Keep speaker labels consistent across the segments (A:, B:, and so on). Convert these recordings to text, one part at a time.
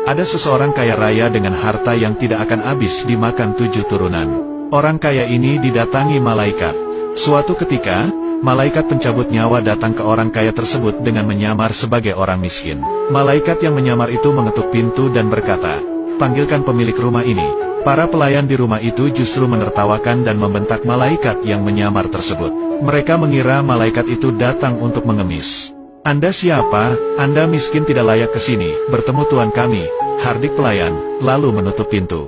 A: Ada seseorang kaya raya dengan harta yang tidak akan habis dimakan 7 turunan. Orang kaya ini didatangi malaikat. Suatu ketika, malaikat pencabut nyawa datang ke orang kaya tersebut dengan menyamar sebagai orang miskin. Malaikat yang menyamar itu mengetuk pintu dan berkata, "Panggilkan pemilik rumah ini." Para pelayan di rumah itu justru menertawakan dan membentak malaikat yang menyamar tersebut. Mereka mengira malaikat itu datang untuk mengemis. "Anda siapa? Anda miskin tidak layak ke sini bertemu tuan kami," hardik pelayan, lalu menutup pintu.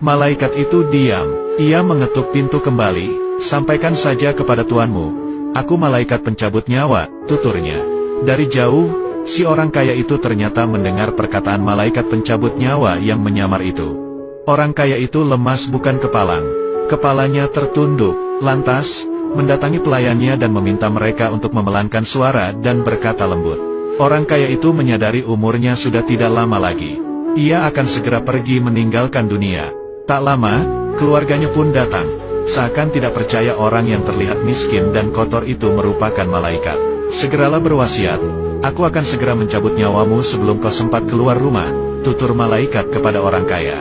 A: Malaikat itu diam. Ia mengetuk pintu kembali. "Sampaikan saja kepada tuanmu, aku malaikat pencabut nyawa," tuturnya. Dari jauh, si orang kaya itu ternyata mendengar perkataan malaikat pencabut nyawa yang menyamar itu. Orang kaya itu lemas bukan kepalang. Kepalanya tertunduk, lantas mendatangi pelayannya dan meminta mereka untuk memelankan suara dan berkata lembut. Orang kaya itu menyadari umurnya sudah tidak lama lagi. Ia akan segera pergi meninggalkan dunia. Tak lama, keluarganya pun datang. Seakan tidak percaya orang yang terlihat miskin dan kotor itu merupakan malaikat. "Segeralah berwasiat, aku akan segera mencabut nyawamu sebelum kau sempat keluar rumah," tutur malaikat kepada orang kaya.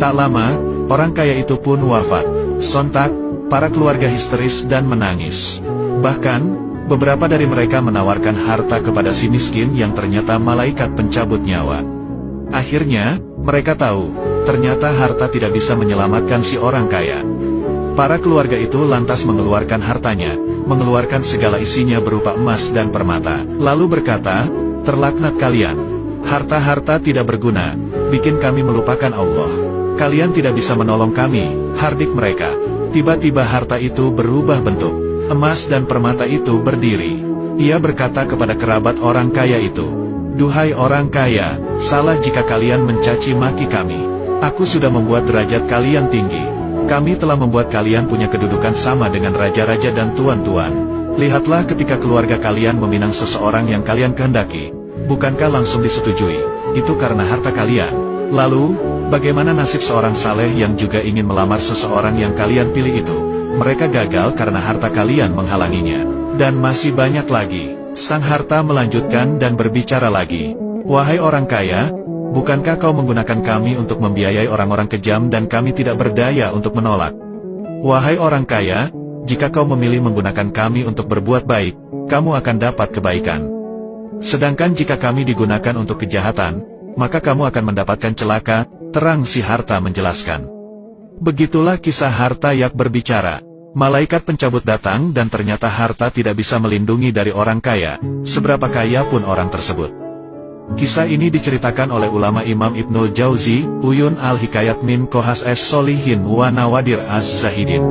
A: Tak lama, orang kaya itu pun wafat. Sontak, para keluarga histeris dan menangis. Bahkan, beberapa dari mereka menawarkan harta kepada si miskin yang ternyata malaikat pencabut nyawa. Akhirnya, mereka tahu, ternyata harta tidak bisa menyelamatkan si orang kaya. Para keluarga itu lantas mengeluarkan hartanya, mengeluarkan segala isinya berupa emas dan permata, lalu berkata, "Terlaknat kalian. Harta-harta tidak berguna, bikin kami melupakan Allah. Kalian tidak bisa menolong kami," hardik mereka. Tiba-tiba harta itu berubah bentuk. Emas dan permata itu berdiri. Ia berkata kepada kerabat orang kaya itu, "Duhai orang kaya, salah jika kalian mencaci maki kami. Aku sudah membuat derajat kalian tinggi. Kami telah membuat kalian punya kedudukan sama dengan raja-raja dan tuan-tuan. Lihatlah ketika keluarga kalian meminang seseorang yang kalian kehendaki, bukankah langsung disetujui? Itu karena harta kalian. Lalu, bagaimana nasib seorang saleh yang juga ingin melamar seseorang yang kalian pilih itu? Mereka gagal karena harta kalian menghalanginya. Dan masih banyak lagi." Sang harta melanjutkan dan berbicara lagi. "Wahai orang kaya, bukankah kau menggunakan kami untuk membiayai orang-orang kejam dan kami tidak berdaya untuk menolak? Wahai orang kaya, jika kau memilih menggunakan kami untuk berbuat baik, kamu akan dapat kebaikan. Sedangkan jika kami digunakan untuk kejahatan, maka kamu akan mendapatkan celaka," terang si harta menjelaskan. Begitulah kisah harta yang berbicara. Malaikat pencabut datang dan ternyata harta tidak bisa melindungi dari orang kaya, seberapa kaya pun orang tersebut. Kisah ini diceritakan oleh ulama Imam Ibnul Jauzi, Uyun al-Hikayat min Kohas es Solihin wa Nawadir az-Zahidin.